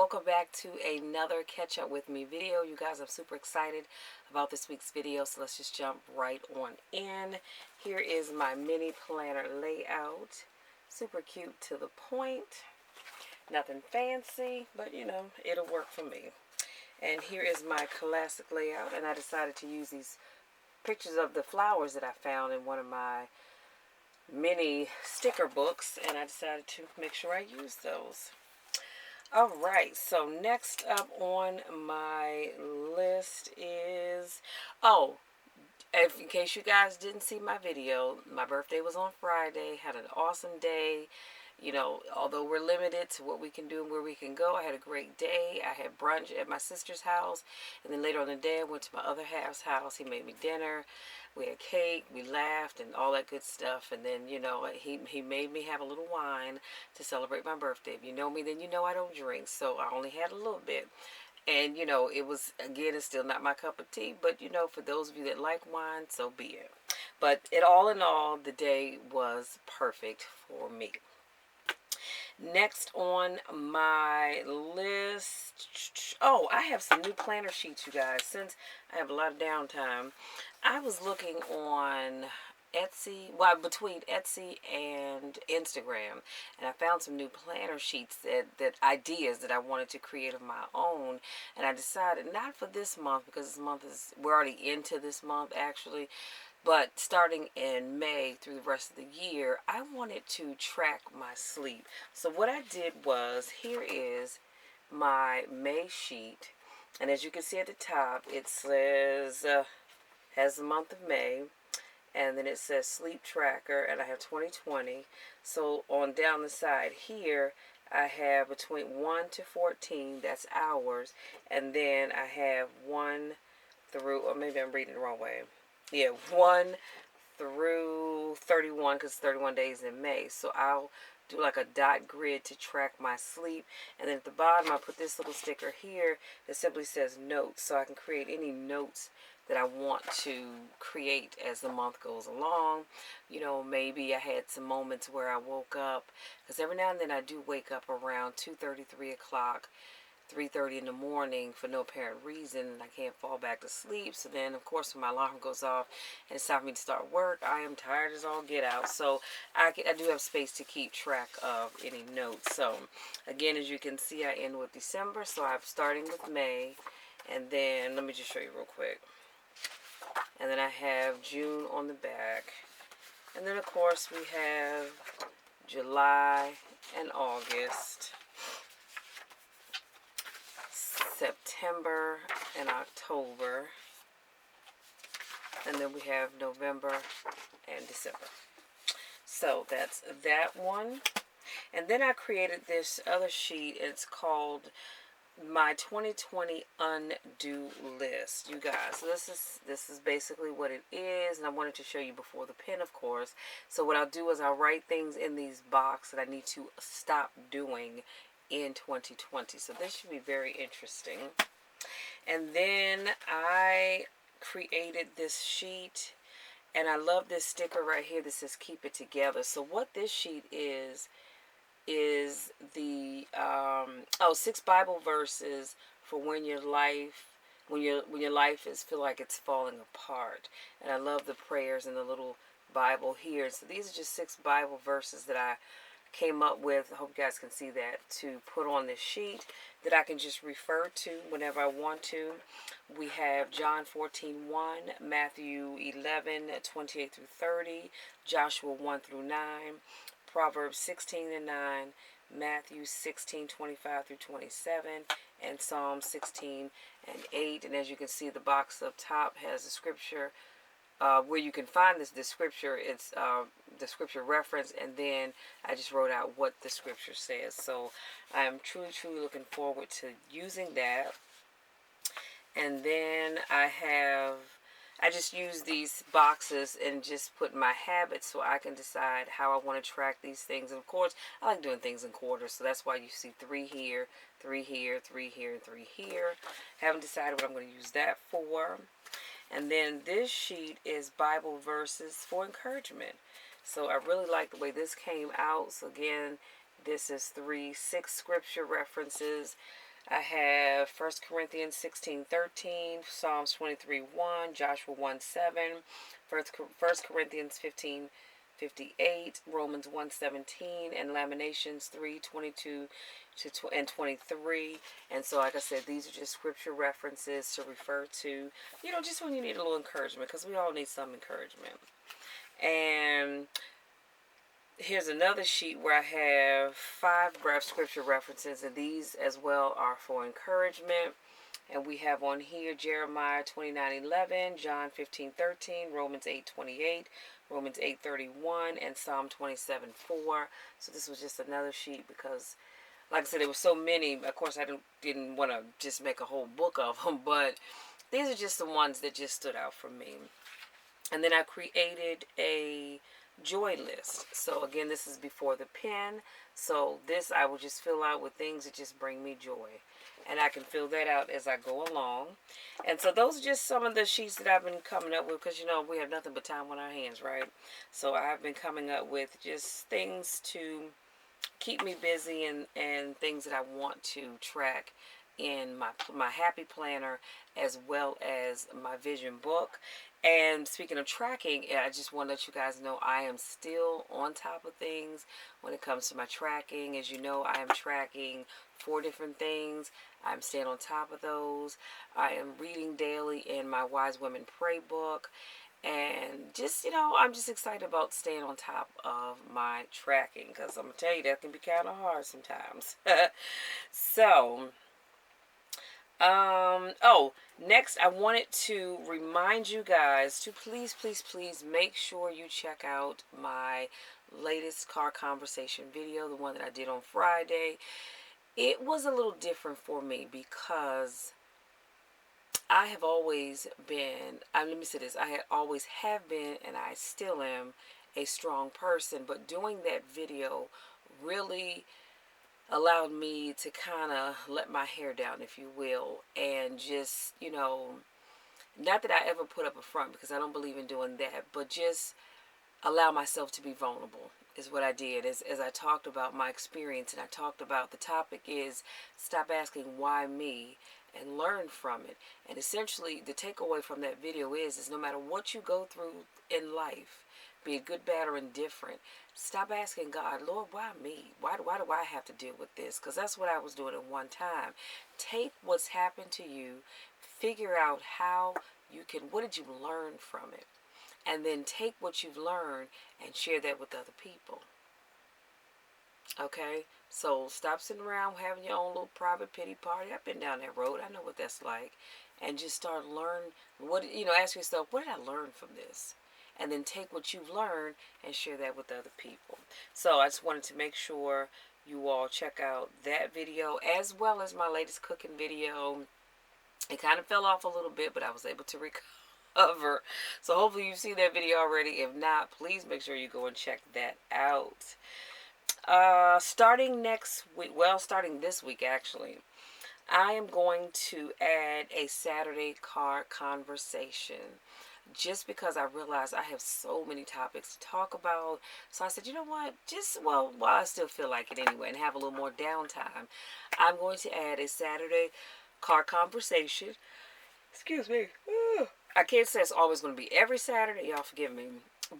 welcome back to another catch up with me video. You guys, I'm super excited about this week's video, so let's just jump right on in. Here is my mini planner layout. Super cute to the point. Nothing fancy, but you know, it'll work for me. And here is my classic layout, and I decided to use these pictures of the flowers that I found in one of my mini sticker books, and I decided to make sure I use those. Alright, so next up on my list is, in case you guys didn't see my video, my birthday was on Friday, had an awesome day. You know, although we're limited to what we can do and where we can go, I had a great day. I had brunch at my sister's house, and then later on in the day I went to my other half's house. He made me dinner. We had cake, we laughed, and all that good stuff. And then, you know, he made me have a little wine to celebrate my birthday. If you know me, then you know I don't drink, so I only had a little bit. And, you know, it was, again, it's still not my cup of tea, but, you know, for those of you that like wine, so be it. But all in all, the day was perfect for me. Next on my list, I have some new planner sheets, you guys. Since I have a lot of downtime, I was looking on Etsy, well, between Etsy and Instagram, and I found some new planner sheets that ideas that I wanted to create of my own. And I decided not for this month, because this month we're already into this month actually, but starting in May through the rest of the year, I wanted to track my sleep. So what I did was, here is my May sheet. And as you can see at the top, it says, has the month of May. And then it says sleep tracker, and I have 2020. So on down the side here, I have between 1 to 14, that's hours. And then I have 1 through, or maybe I'm reading the wrong way. Yeah, 1 through 31, because 31 days in May. So I'll do like a dot grid to track my sleep. And then at the bottom, I put this little sticker here that simply says notes. So I can create any notes that I want to create as the month goes along. You know, maybe I had some moments where I woke up, because every now and then I do wake up around 2:30, 3 o'clock. 3:30 in the morning for no apparent reason, and I can't fall back to sleep. So then, of course, when my alarm goes off and it's time for me to start work, I am tired as all get out. So I do have space to keep track of any notes. So again, as you can see, I end with December. So I'm starting with May, and then let me just show you real quick. And then I have June on the back, and then of course we have July and August, September and October, and then we have November and December. So that's that one. And then I created this other sheet. It's called my 2020 undo list, you guys. So this is basically what it is, and I wanted to show you before the pen, of course. So what I'll do is I'll write things in these boxes that I need to stop doing in 2020. So this should be very interesting. And then I created this sheet, and I love this sticker right here that says keep it together. So what this sheet is the 6 Bible verses for when your life is feel like it's falling apart. And I love the prayers in the little Bible here. So these are just 6 Bible verses that I came up with. I hope you guys can see that, to put on this sheet that I can just refer to whenever I want to. We have John 14:1, Matthew 11:28 through 30, Joshua 1 through 9, Proverbs 16:9, Matthew 16:25 through 27, and Psalm 16:8. And as you can see, the box up top has the scripture where you can find the scripture. It's the scripture reference, and then I just wrote out what the scripture says. So I am truly looking forward to using that. And then I just use these boxes and just put my habits so I can decide how I want to track these things. And of course, I like doing things in quarters, so that's why you see 3 here, 3 here, 3 here, and 3 here. Haven't decided what I'm going to use that for. And then this sheet is Bible verses for encouragement. So I really like the way this came out. So again, this is 6 scripture references I have 1 Corinthians 16:13, Psalms 23:1, Joshua 1:7, 1 Corinthians 15:58, Romans 1:17, and Lamentations 3:22 and 23. And so, like I said, these are just scripture references to refer to, just when you need a little encouragement, because we all need some encouragement. And here's another sheet where I have 5 scripture references, and these as well are for encouragement. And we have on here Jeremiah 29:11, John 15:13, Romans 8:28, Romans 8:31, and Psalm 27:4. So this was just another sheet because, like I said, there were so many. Of course, I didn't want to just make a whole book of them, but these are just the ones that just stood out for me. And then I created a joy list. So again, this is before the pen. So this I will just fill out with things that just bring me joy. And I can fill that out as I go along. And so those are just some of the sheets that I've been coming up with, because we have nothing but time on our hands, right? So I've been coming up with just things to keep me busy, and things that I want to track in my happy planner, as well as my vision book. And speaking of tracking, I just want to let you guys know I am still on top of things when it comes to my tracking. As you know, I am tracking 4 different things. I'm staying on top of those. I am reading daily in my Wise Women Pray book. And just, I'm just excited about staying on top of my tracking, because I'm going to tell you that can be kind of hard sometimes. So, next I wanted to remind you guys to please, please, please make sure you check out my latest car conversation video, the one that I did on Friday. It was a little different for me because I have always been, let me say this, I always have been, and I still am, a strong person. But doing that video really allowed me to kind of let my hair down, if you will, and just, not that I ever put up a front, because I don't believe in doing that, but just allow myself to be vulnerable is what I did. As I talked about my experience, and I talked about the topic is stop asking why me and learn from it. And essentially the takeaway from that video is no matter what you go through in life, be it good, bad, or indifferent, stop asking God, Lord, why me? Why do I have to deal with this? Because that's what I was doing at one time. Take what's happened to you, figure out how you can, what did you learn from it? And then take what you've learned and share that with other people. Okay? So stop sitting around having your own little private pity party. I've been down that road. I know what that's like. And just start ask yourself, what did I learn from this? And then take what you've learned and share that with other people. So I just wanted to make sure you all check out that video, as well as my latest cooking video. It kind of fell off a little bit, but I was able to recover. So hopefully you've seen that video already. If not, please make sure you go and check that out. Starting next week, starting this week actually, I am going to add a Saturday car conversation, just because I realized I have so many topics to talk about. So I said, you know what, while I still feel like it anyway and have a little more downtime, I'm going to add a Saturday car conversation. Excuse me. I can't say it's always going to be every Saturday, y'all forgive me,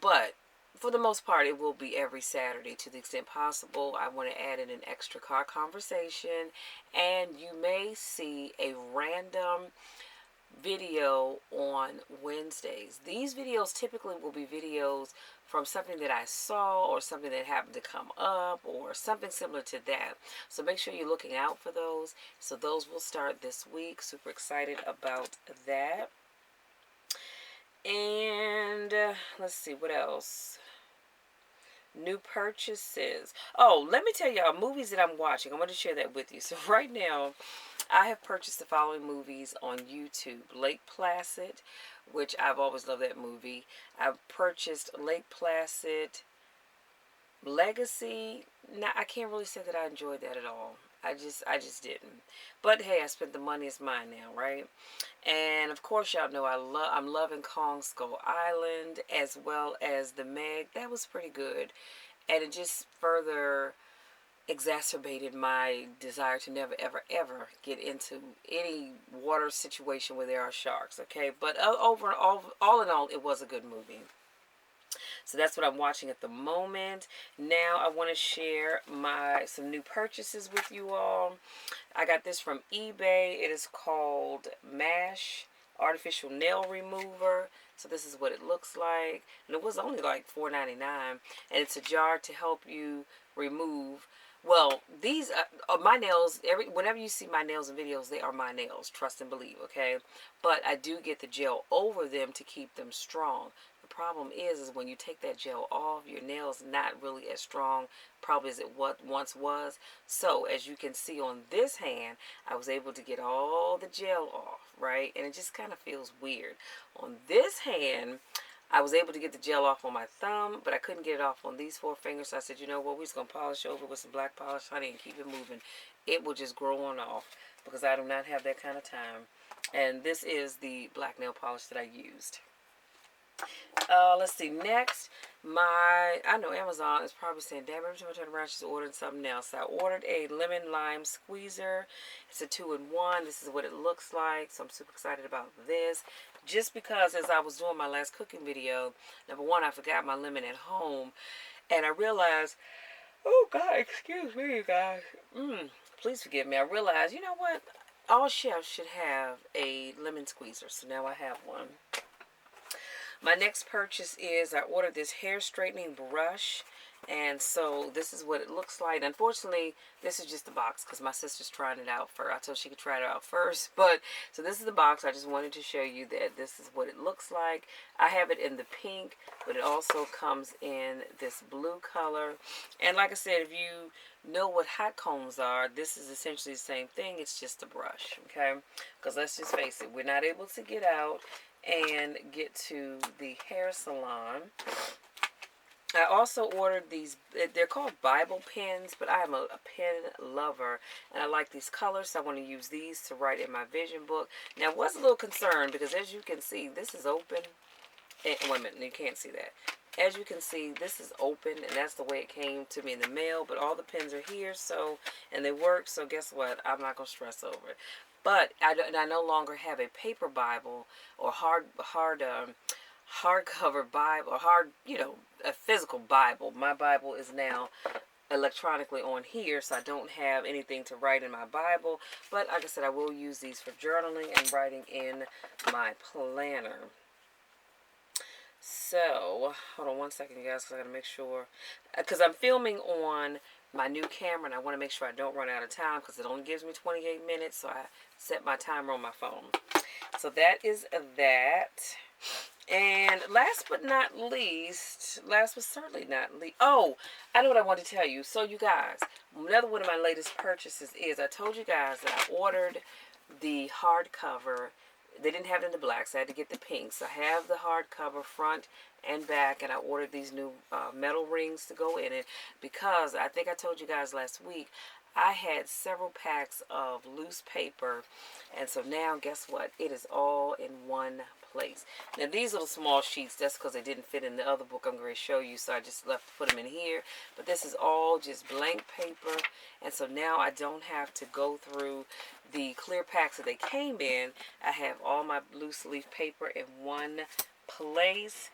but for the most part it will be every Saturday to the extent possible. I want to add in an extra car conversation, and you may see a random video on Wednesdays. These videos typically will be videos from something that I saw, or something that happened to come up, or something similar to that. So make sure you're looking out for those. So those will start this week. Super excited about that. And let's see what else. New purchases. Oh, let me tell y'all movies that I'm watching. I want to share that with you. So right now, I have purchased the following movies on YouTube. Lake Placid, which I've always loved that movie. I've purchased Lake Placid Legacy. Now, I can't really say that I enjoyed that at all. I just didn't. But hey, I spent the money. It's mine now, right? And of course, y'all know I'm loving Kong Skull Island, as well as The Meg. That was pretty good, and it just further exacerbated my desire to never ever ever get into any water situation where there are sharks. Okay, but over all in all, it was a good movie. So that's what I'm watching at the moment. Now I want to share some new purchases with you all. I got this from eBay. It is called Mash Artificial Nail Remover. So this is what it looks like. And it was only like $4.99. And it's a jar to help you remove. Well, these are my nails. Whenever you see my nails in videos, they are my nails. Trust and believe, okay? But I do get the gel over them to keep them strong. The problem is when you take that gel off, your nail's not really as strong probably as it once was. So as you can see on this hand, I was able to get all the gel off, right? And it just kind of feels weird. On this hand, I was able to get the gel off on my thumb, but I couldn't get it off on these 4 fingers. So I said, you know what, we're just going to polish over with some black polish, honey, and keep it moving. It will just grow on off because I do not have that kind of time. And this is the black nail polish that I used. Let's see, next, I know Amazon is probably saying, damn, every time I turn around, she's ordering something else. So I ordered a lemon lime squeezer. It's a 2-in-1. This is what it looks like. So I'm super excited about this. Just because as I was doing my last cooking video, number one, I forgot my lemon at home. And I realized, oh God, excuse me, you guys. Please forgive me. I realized, you know what? All chefs should have a lemon squeezer. So now I have one. My next purchase is I ordered this hair straightening brush, and so this is what it looks like. Unfortunately, this is just the box because my sister's trying it out first. I told she could try it out first, but so this is the box. I just wanted to show you that this is what it looks like. I have it in the pink, but it also comes in this blue color. And like I said, if you know what hot combs are, this is essentially the same thing. It's just a brush, okay? Because let's just face it, we're not able to get out and get to the hair salon. I also ordered these, they're called Bible pens, but I am a pen lover, and I like these colors, so I want to use these to write in my vision book. Now, I was a little concerned, because as you can see, this is open. Wait a minute, you can't see that. As you can see, this is open, and that's the way it came to me in the mail, but all the pens are here, so, and they work, so guess what? I'm not going to stress over it. But I no longer have a paper Bible or hardcover Bible or a physical Bible. My Bible is now electronically on here, so I don't have anything to write in my Bible. But like I said, I will use these for journaling and writing in my planner. So, hold on one second, you guys, because I got to make sure. Because I'm filming on my new camera, and I want to make sure I don't run out of time, because it only gives me 28 minutes, so I set my timer on my phone. So that is that. And last but certainly not least, oh, I know what I want to tell you. So you guys, another one of my latest purchases is, I told you guys that I ordered the hardcover. They didn't have it in the black, so I had to get the pinks. I have the hardcover front and back, and I ordered these new metal rings to go in it because I think I told you guys last week I had several packs of loose paper, and so now guess what? It is all in one place. Now these little small sheets, that's because they didn't fit in the other book I'm going to show you, so I just left to put them in here. But this is all just blank paper, and so now I don't have to go through the clear packs that they came in. I have all my loose leaf paper in one place.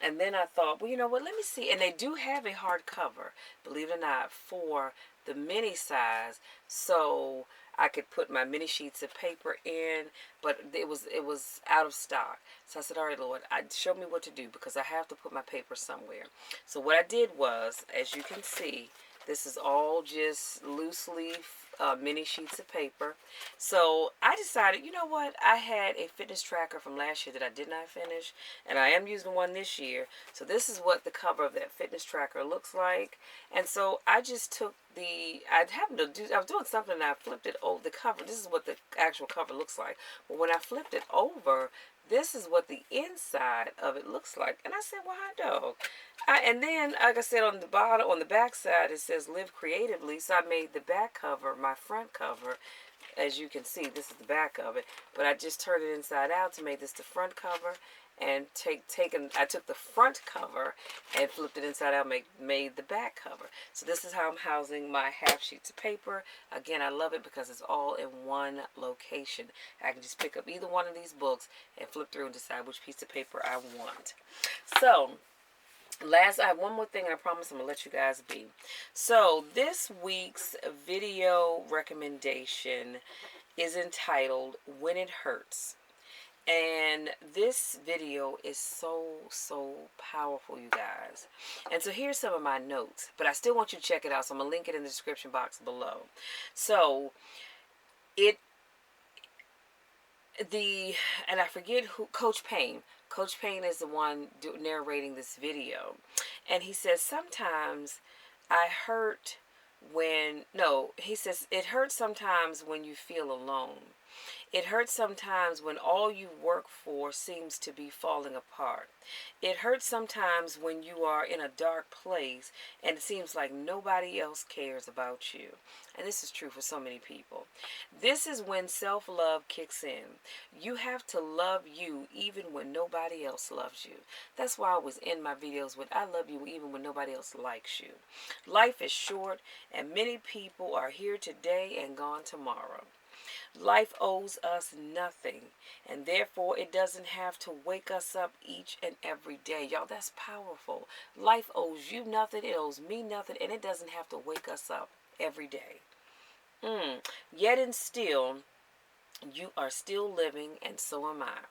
And then I thought, well, you know what, let me see. And they do have a hardcover, believe it or not, for the mini size, so I could put my mini sheets of paper in, but it was out of stock. So I said, all right, Lord, show me what to do, because I have to put my paper somewhere. So what I did was, as you can see, this is all just loose leaf mini sheets of paper. So I decided, you know what, I had a fitness tracker from last year that I did not finish, and I am using one this year. So this is what the cover of that fitness tracker looks like. And so I just took I was doing something and I flipped it over the cover. This is what the actual cover looks like. But when I flipped it over, this is what the inside of it looks like. And I said, well, hot dog. And then, like I said, on the back side, it says live creatively. So I made the back cover my front cover. As you can see, this is the back of it. But I just turned it inside out to make this the front cover. and I took the front cover and flipped it inside out, made the back cover. So this is how I'm housing my half sheets of paper. Again, I love it because it's all in one location. I can just pick up either one of these books and flip through and decide which piece of paper I want. So I have one more thing, and I promise I'm gonna let you guys be. So this week's video recommendation is entitled When It Hurts. And this video is so powerful, you guys. And so here's some of my notes, but I still want you to check it out, so I'm gonna link it in the description box below. So and I forget who, Coach Payne is the one narrating this video, and he says sometimes I hurt when no he says it hurts sometimes when you feel alone. It hurts sometimes when all you work for seems to be falling apart. It hurts sometimes when you are in a dark place and it seems like nobody else cares about you. And this is true for so many people. This is when self-love kicks in. You have to love you even when nobody else loves you. That's why I always end my videos with I love you even when nobody else likes you. Life is short and many people are here today and gone tomorrow. Life owes us nothing, and therefore it doesn't have to wake us up each and every day. Y'all, that's powerful. Life owes you nothing, it owes me nothing, and it doesn't have to wake us up every day. Yet and still, you are still living, and so am I.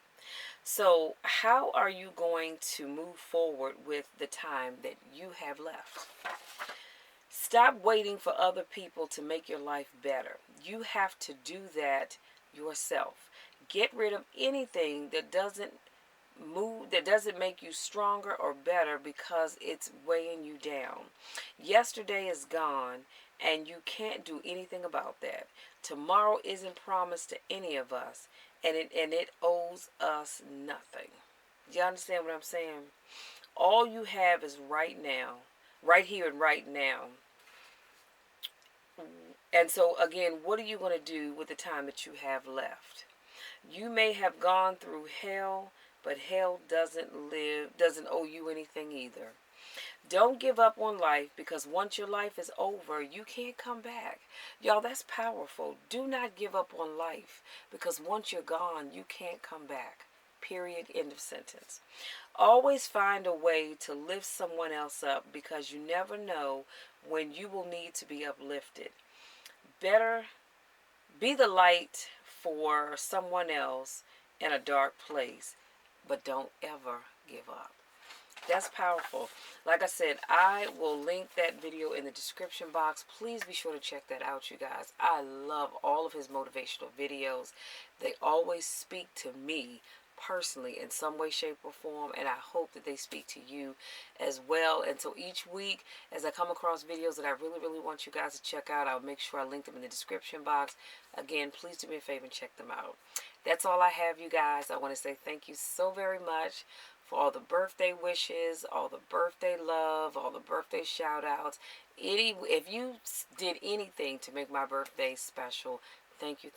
So how are you going to move forward with the time that you have left? Stop waiting for other people to make your life better. You have to do that yourself. Get rid of anything that doesn't make you stronger or better because it's weighing you down. Yesterday is gone and you can't do anything about that. Tomorrow isn't promised to any of us, and it owes us nothing. Do you understand what I'm saying? All you have is right now, right here and right now. And so again, what are you going to do with the time that you have left? You may have gone through hell, but hell doesn't owe you anything either. Don't give up on life, because once your life is over, you can't come back. Y'all, that's powerful. Do not give up on life, because once you're gone, you can't come back. Period. End of sentence. Always find a way to lift someone else up, because you never know when you will need to be uplifted. Better be the light for someone else in a dark place, but don't ever give up. That's powerful. Like I said, I will link that video in the description box. Please be sure to check that out, you guys. I love all of his motivational videos. They always speak to me personally in some way, shape, or form, and I hope that they speak to you as well. And so each week, as I come across videos that I really want you guys to check out, I'll make sure I link them in the description box. Again, please do me a favor and check them out. That's all I have, you guys. I want to say thank you so very much for all the birthday wishes, all the birthday love, all the birthday shout outs. If you did anything to make my birthday special, thank you.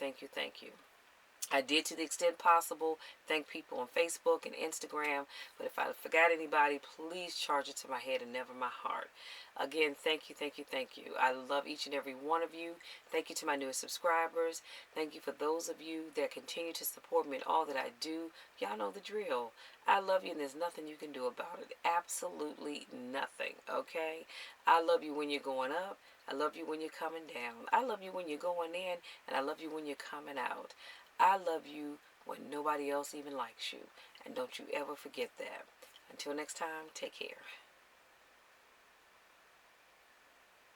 I did to the extent possible thank people on Facebook and Instagram, but if I forgot anybody, please charge it to my head and never my heart. Again, thank you. I love each and every one of you. Thank you to my newest subscribers. Thank you for those of you that continue to support me in all that I do. Y'all know the drill. I love you, and there's nothing you can do about it. Absolutely nothing, okay? I love you when you're going up. I love you when you're coming down. I love you when you're going in, and I love you when you're coming out. I love you when nobody else even likes you. And don't you ever forget that. Until next time, take care.